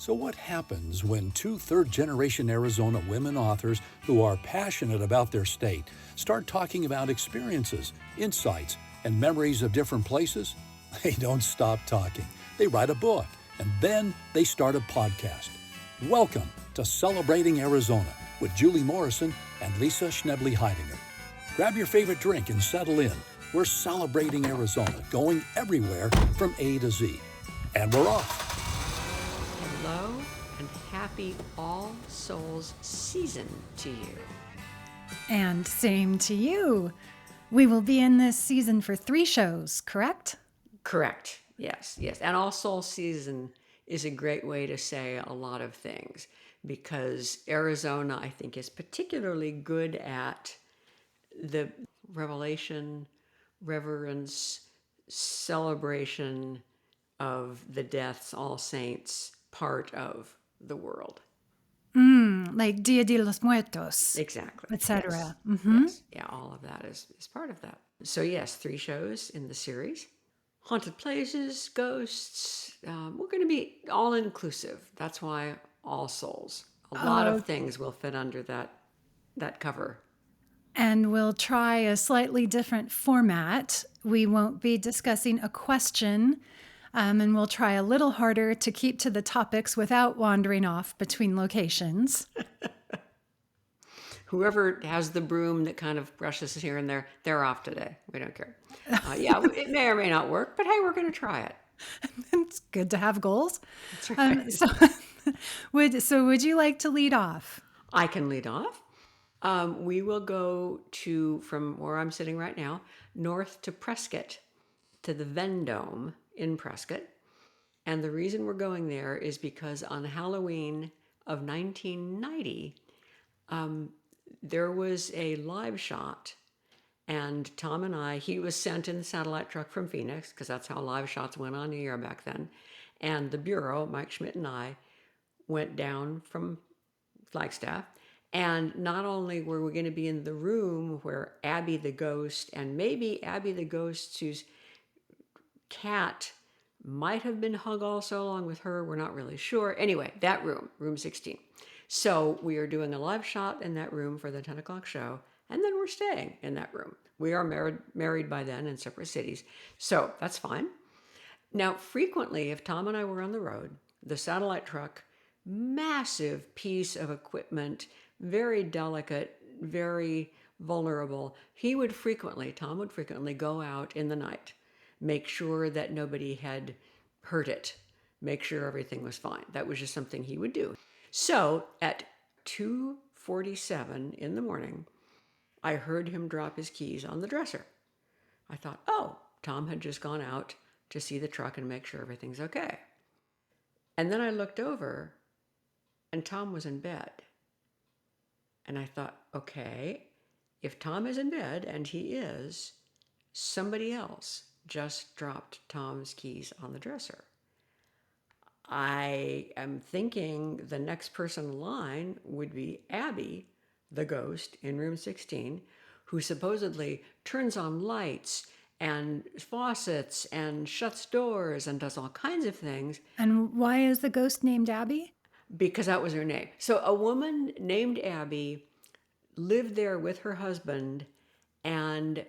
So what happens when two third-generation Arizona women authors who are passionate about their state start talking about experiences, insights, and memories of different places? They don't stop talking. They write a book, and then they start a podcast. Welcome to Celebrating Arizona with Julie Morrison and Lisa Schnebly Heidinger. Grab your favorite drink and settle in. We're celebrating Arizona, going everywhere from A to Z. And we're off. Hello and happy All Souls season to you. And same to you. We will be in this season for 3 shows, correct? Correct. Yes. And All Souls season is a great way to say a lot of things because Arizona, I think, is particularly good at the revelation, reverence, celebration of the deaths, all saints part of the world. Like Dia de los Muertos. Exactly. Etc. Yes. Yes. Yeah, all of that is part of that. So yes, 3 shows in the series. Haunted places, ghosts. We're going to be all inclusive. That's why All Souls. A lot of things will fit under that cover. And we'll try a slightly different format. We won't be discussing a question, and we'll try a little harder to keep to the topics without wandering off between locations. Whoever has the broom that kind of brushes here and there, they're off today. We don't care. It may or may not work, but hey, we're going to try it. It's good to have goals. That's right. Would you like to lead off? I can lead off. We will go from where I'm sitting right now, north to Prescott, to the Vendome in Prescott. And the reason we're going there is because on Halloween of 1990, there was a live shot, and Tom and I, he was sent in the satellite truck from Phoenix, because that's how live shots went on the air back then. And the Bureau, Mike Schmidt and I, went down from Flagstaff. And not only were we going to be in the room where Abby the ghost, and maybe Abby the ghost whose cat might have been hung also along with her, we're not really sure. Anyway, that room 16. So we are doing a live shot in that room for the 10 o'clock show, and then we're staying in that room. We are married by then in separate cities, so that's fine. Now, frequently, if Tom and I were on the road, the satellite truck, massive piece of equipment, very delicate, very vulnerable, Tom would frequently go out in the night, make sure that nobody had hurt it, make sure everything was fine. That was just something he would do. So at 2:47 in the morning, I heard him drop his keys on the dresser. I thought, Tom had just gone out to see the truck and make sure everything's okay. And then I looked over, and Tom was in bed. And I thought, okay, if Tom is in bed, and he is, somebody else just dropped Tom's keys on the dresser. I am thinking the next person in line would be Abby, the ghost in room 16, who supposedly turns on lights and faucets and shuts doors and does all kinds of things. And why is the ghost named Abby? Because that was her name. So a woman named Abby lived there with her husband, and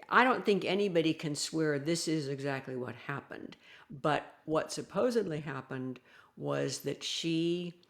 I don't think anybody can swear this is exactly what happened. But what supposedly happened was that she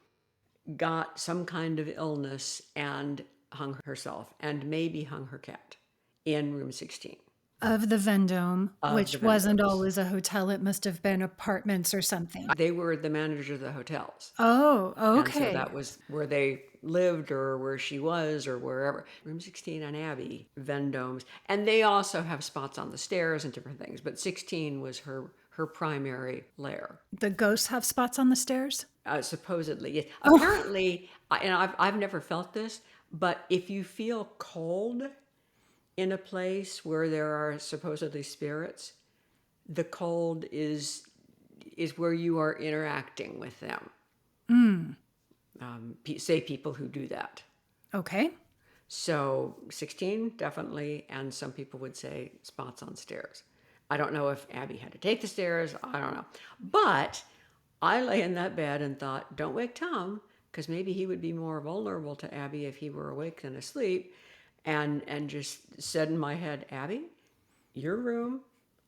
got some kind of illness and hung herself, and maybe hung her cat in room 16. Of the Vendome, which the wasn't Vendomes. always a hotel. It must have been apartments or something. They were the manager of the hotels. Oh, And okay. so that was where they lived or where she was or wherever. Room 16 on Abbey, Vendomes. And they also have spots on the stairs and different things. But 16 was her primary lair. The ghosts have spots on the stairs? Supposedly. Yes. Apparently, and I've never felt this, but if you cold cold in a place where there are supposedly spirits, the cold is where you are interacting with them. Say people who do that. Okay. So 16, definitely, and some people would say spots on stairs. I don't know if Abby had to take the stairs. I don't know. But I lay in that bed and thought, don't wake Tom, because maybe he would be more vulnerable to Abby if he were awake than asleep. And just said in my head, Abby, your room.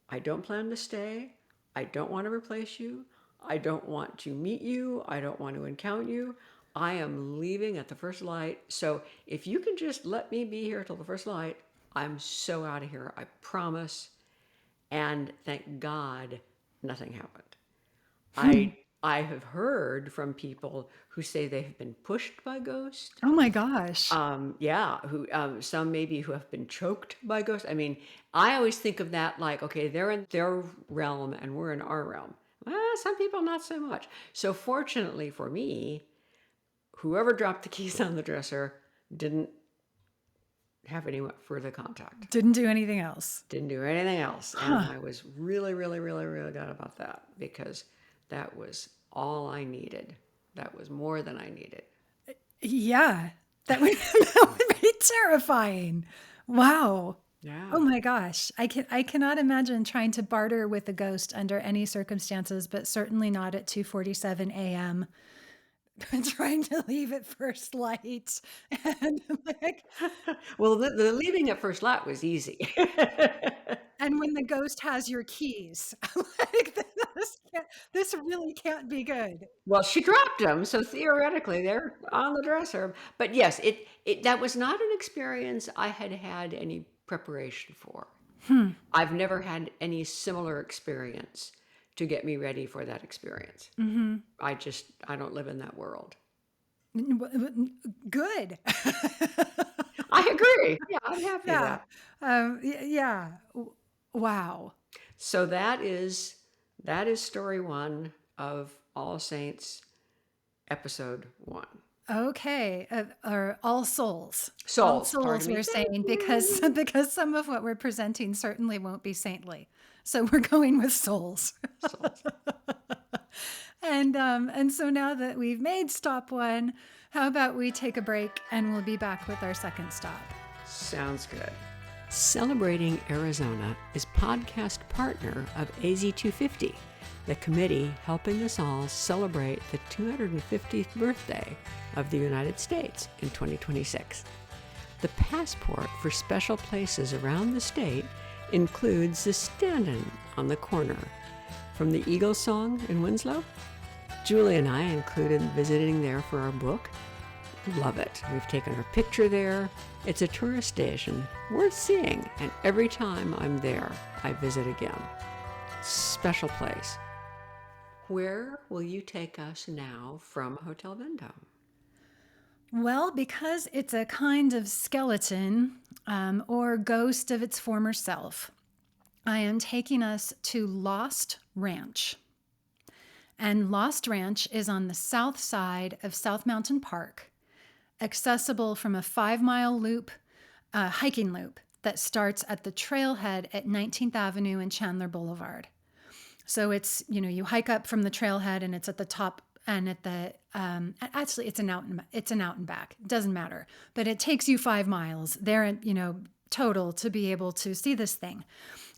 I don't plan to stay. I don't want to replace you. I don't want to meet you. I don't want to encounter you. I am leaving at the first light. So if you can just let me be here till the first light, I'm so out of here. I promise. And thank God nothing happened. I have heard from people who say they have been pushed by ghosts. Oh my gosh. Yeah, who some maybe who have been choked by ghosts. I mean, I always think of that like, okay, they're in their realm and we're in our realm. Well, some people not so much. So fortunately for me, whoever dropped the keys on the dresser didn't have any further contact. Didn't do anything else. Didn't do anything else. And I was really, really, really, really glad about that because that was all I needed. That was more than I needed. Yeah, that would be terrifying. Wow. Yeah. Oh my gosh. I cannot imagine trying to barter with a ghost under any circumstances, but certainly not at 2:47 a.m. trying to leave at first light. And like, Well, the leaving at first light was easy. and when the ghost has your keys, like this really can't be good. Well, she dropped them, so theoretically they're on the dresser. But yes, it that was not an experience I had had any preparation for. I've never had any similar experience to get me ready for that experience. I don't live in that world. Good. I agree. Yeah, I'm happy with Yeah. that. Yeah. Wow. So that is story one of All Saints, episode 1. Okay, or all souls. All Souls, souls, pardon me. we're saying because some of what we're presenting certainly won't be saintly, so we're going with souls. Souls. And so now that we've made stop 1, how about we take a break and we'll be back with our second stop. Sounds good. Celebrating Arizona is podcast partner of AZ250, the committee helping us all celebrate the 250th birthday of the United States in 2026. The passport for special places around the state includes the stand-in on the corner from the Eagle Song in Winslow. Julie and I included visiting there for our book. Love it. We've taken our picture there. It's a tourist station worth seeing, and every time I'm there, I visit again. Special place. Where will you take us now from Hotel Vendome? Well, because it's a kind of skeleton or ghost of its former self, I am taking us to Lost Ranch. And Lost Ranch is on the south side of South Mountain Park, accessible from a 5-mile loop, hiking loop that starts at the trailhead at 19th Avenue and Chandler Boulevard. So it's, you hike up from the trailhead and it's at the top and at the, actually it's an out and back. It doesn't matter, but it takes you 5 miles there, total to be able to see this thing.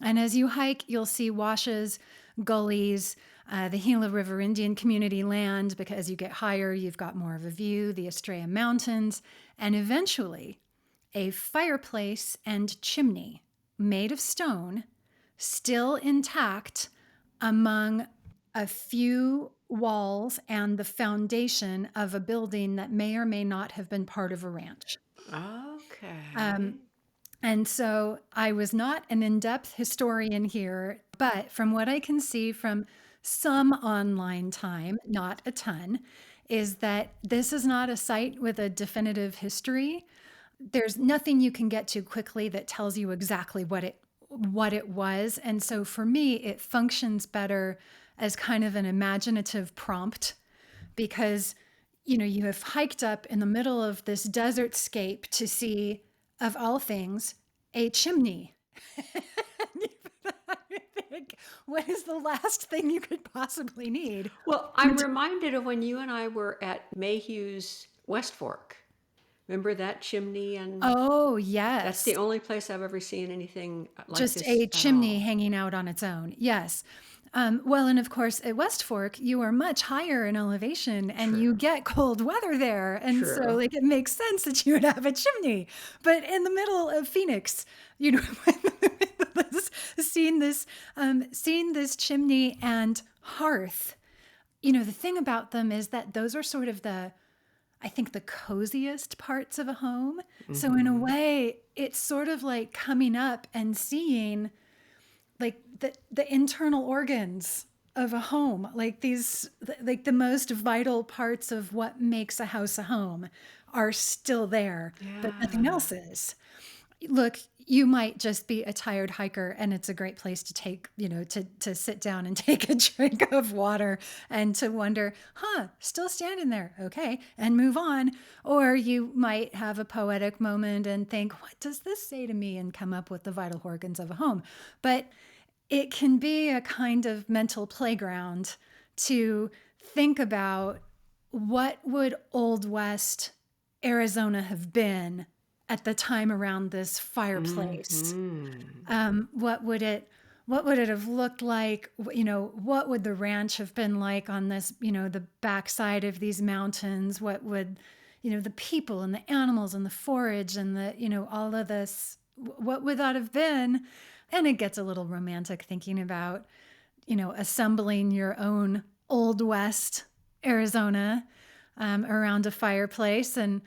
And as you hike, you'll see washes, gullies, the Gila River Indian community land, because as you get higher, you've got more of a view, the Estrella Mountains, and eventually a fireplace and chimney made of stone, still intact among a few walls and the foundation of a building that may or may not have been part of a ranch. Okay. And so I was not an in-depth historian here, but from what I can see from some online time, not a ton, is that this is not a site with a definitive history. There's nothing you can get to quickly that tells you exactly what it was. And so for me, it functions better as kind of an imaginative prompt because, you have hiked up in the middle of this desert scape to see, of all things, a chimney. What is the last thing you could possibly need? Well, I'm reminded of when you and I were at Mayhew's West Fork. Remember that chimney? And Oh, yes. that's the only place I've ever seen anything like Just this a at chimney all. hanging out on its own. Yes. Well, and of course, at West Fork, you are much higher in elevation and you get cold weather there. And so, True. like, it makes sense that you would have a chimney. But in the middle of Phoenix, you know, seeing this chimney and hearth, you know, the thing about them is that those are sort of I think the coziest parts of a home. So in a way, it's sort of like coming up and seeing like the internal organs of a home, like like the most vital parts of what makes a house a home are still there, but nothing else is. Look, you might just be a tired hiker and it's a great place to take, you know, to sit down and take a drink of water and to wonder, still standing there. Okay. And move on. Or you might have a poetic moment and think, what does this say to me? And come up with the vital organs of a home. But it can be a kind of mental playground to think about what would Old West Arizona have been at the time around this fireplace. What would it have looked like? You know, what would the ranch have been like on this, you know, the backside of these mountains? What would, you know, the people and the animals and the forage and the, you know, all of this, what would that have been? And it gets a little romantic thinking about, you know, assembling your own Old West Arizona around a fireplace. And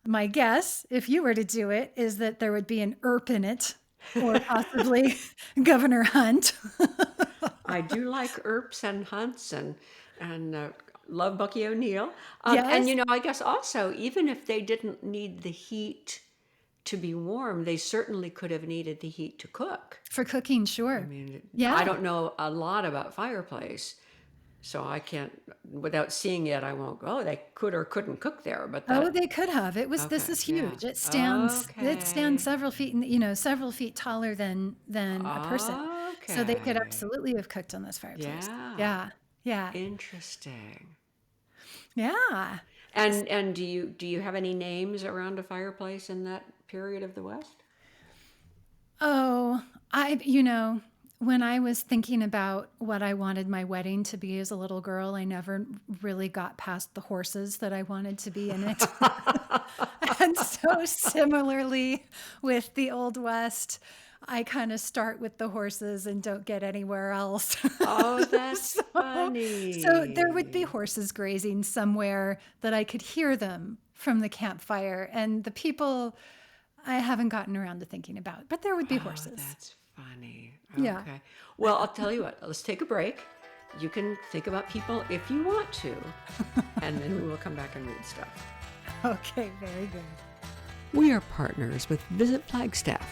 my guess, if you were to do it, is that there would be an Earp in it, or possibly Governor Hunt. I do like Earps and Hunts and love Bucky O'Neill. Yes. And you know, I guess also, even if they didn't need the heat to be warm, they certainly could have needed the heat to cook. For cooking, sure. I mean, Yeah. I don't know a lot about fireplace, so I can't, without seeing it, I won't go, they could or couldn't cook there, but that, They could have. This Okay, is yeah. huge. It stands Okay. several feet, you know, several feet taller than a person. So they could Okay. absolutely have cooked on this fireplace. Yeah. Yeah. Yeah. Interesting. Yeah. And do you have any names around a fireplace in that period of the West? Oh, you know, when I was thinking about what I wanted my wedding to be as a little girl, I never really got past the horses that I wanted to be in it. And so similarly with the Old West, I kind of start with the horses and don't get anywhere else. Oh, that's funny. So there would be horses grazing somewhere that I could hear them from the campfire. And the people I haven't gotten around to thinking about, but there would be horses. That's funny. Yeah. Okay. Well, I'll tell you what, let's take a break. You can think about people if you want to, and then we will come back and read stuff. Okay, very good. We are partners with Visit Flagstaff.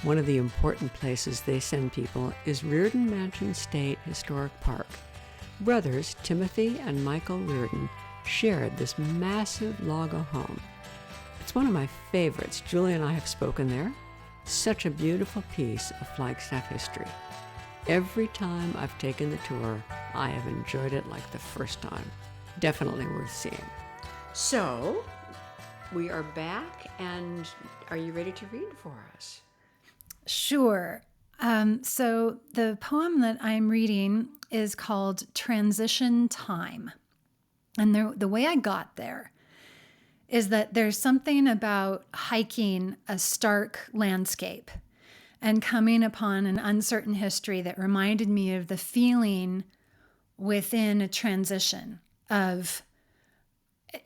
One of the important places they send people is Reardon Mansion State Historic Park. Brothers Timothy and Michael Reardon shared this massive log home. It's one of my favorites. Julie and I have spoken there. Such a beautiful piece of Flagstaff history. Every time I've taken the tour, I have enjoyed it like the first time. Definitely worth seeing. So, we are back, and are you ready to read for us? Sure. So the poem that I'm reading is called Transition Time. And the way I got there is that there's something about hiking a stark landscape and coming upon an uncertain history that reminded me of the feeling within a transition of,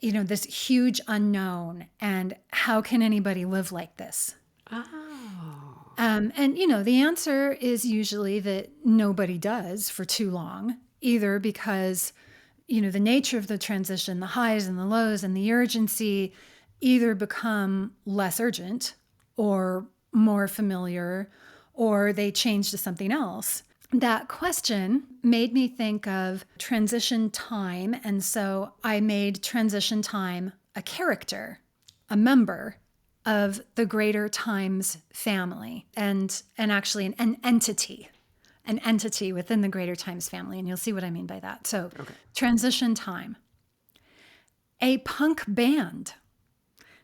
you know, this huge unknown and how can anybody live like this? Oh. And, you know, the answer is usually that nobody does for too long, either because, you know, the nature of the transition, the highs and the lows and the urgency either become less urgent or more familiar, or they change to something else. That question made me think of transition time. And so I made transition time a character, a member of the Greater Times family, and actually an entity within the Greater Times family. And you'll see what I mean by that. So transition time. A punk band.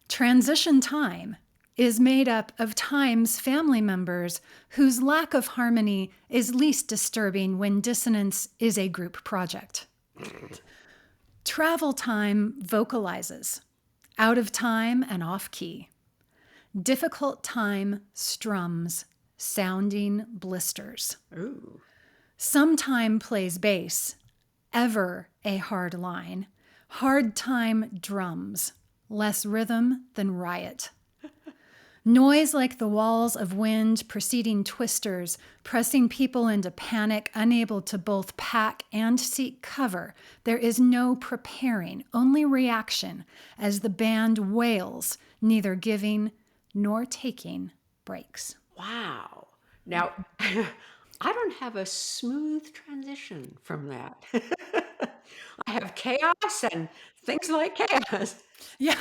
Transition time. is made up of times family members whose lack of harmony is least disturbing when dissonance is a group project. Travel time vocalizes, out of time and off key. Difficult time strums, sounding blisters. Ooh. Sometime plays bass, ever a hard line. Hard time drums, less rhythm than riot. Noise like the walls of wind preceding twisters, pressing people into panic, unable to both pack and seek cover. There is no preparing, only reaction as the band wails, neither giving nor taking breaks. Wow. Now, I don't have a smooth transition from that. I have chaos and things like chaos. Yeah,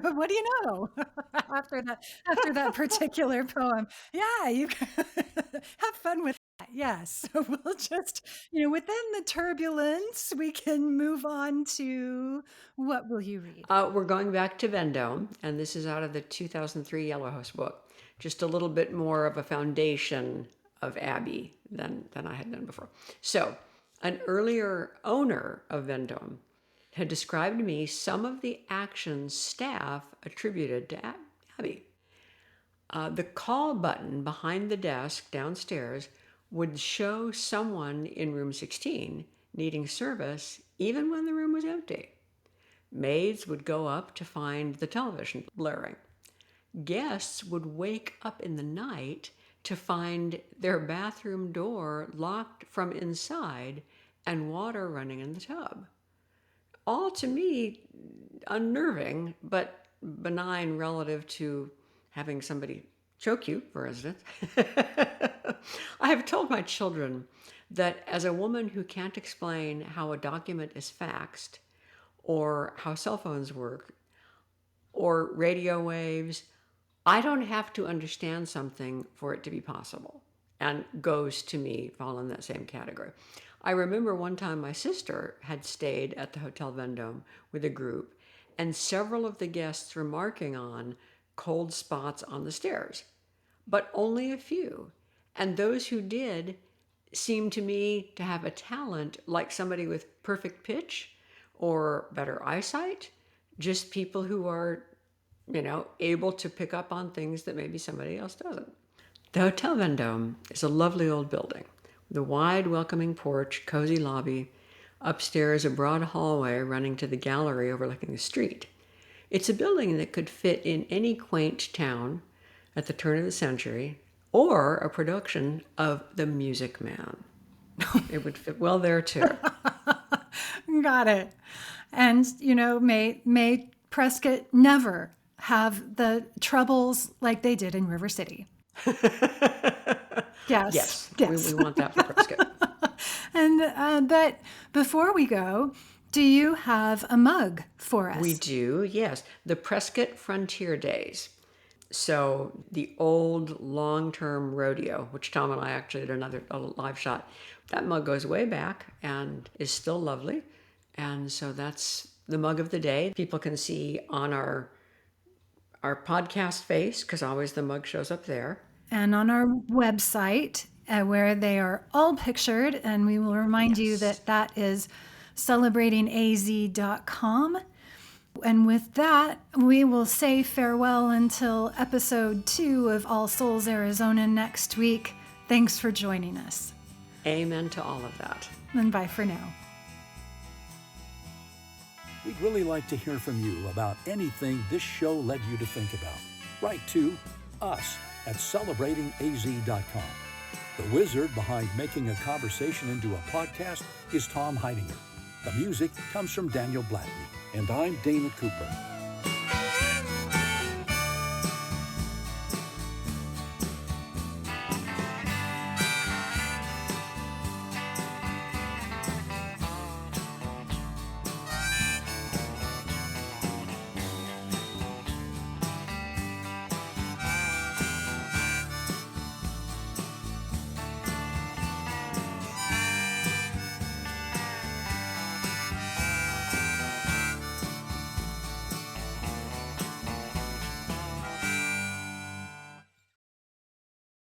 what do you know after that particular poem? Yeah, you can have fun with that. Yes, so we'll just, within the turbulence, we can move on to what will you read? We're going back to Vendome, and this is out of the 2003 Yellow House book. Just a little bit more of a foundation of Abbey than I had done before. So, an earlier owner of Vendome had described to me some of the actions staff attributed to Abbey. The call button behind the desk downstairs would show someone in room 16 needing service even when the room was empty. Maids would go up to find the television blaring. Guests would wake up in the night to find their bathroom door locked from inside and water running in the tub. All to me unnerving, but benign relative to having somebody choke you, for instance. I have told my children that as a woman who can't explain how a document is faxed, or how cell phones work, or radio waves, I don't have to understand something for it to be possible. And ghosts, to me, fall in that same category. I remember one time my sister had stayed at the Hotel Vendome with a group, and several of the guests remarking on cold spots on the stairs, but only a few. And those who did seemed to me to have a talent like somebody with perfect pitch or better eyesight, just people who are, able to pick up on things that maybe somebody else doesn't. The Hotel Vendome is a lovely old building with a wide, welcoming porch, cozy lobby, upstairs a broad hallway running to the gallery overlooking the street. It's a building that could fit in any quaint town at the turn of the century, or a production of The Music Man. It would fit well there too. Got it. And, may Prescott never have the troubles like they did in River City. Yes. We want that for Prescott. And but before we go, do you have a mug for us? We do, yes. The Prescott Frontier Days. So the old long-term rodeo, which Tom and I actually did a live shot. That mug goes way back and is still lovely. And so that's the mug of the day. People can see on our podcast face, because always the mug shows up there. And on our website, where they are all pictured. And we will remind you that is celebratingaz.com. And with that, we will say farewell until episode 2 of All Souls Arizona next week. Thanks for joining us. Amen to all of that. And bye for now. We'd really like to hear from you about anything this show led you to think about. Write to us at celebratingaz.com. The wizard behind making a conversation into a podcast is Tom Heidinger. The music comes from Daniel Blatney, and I'm Dana Cooper.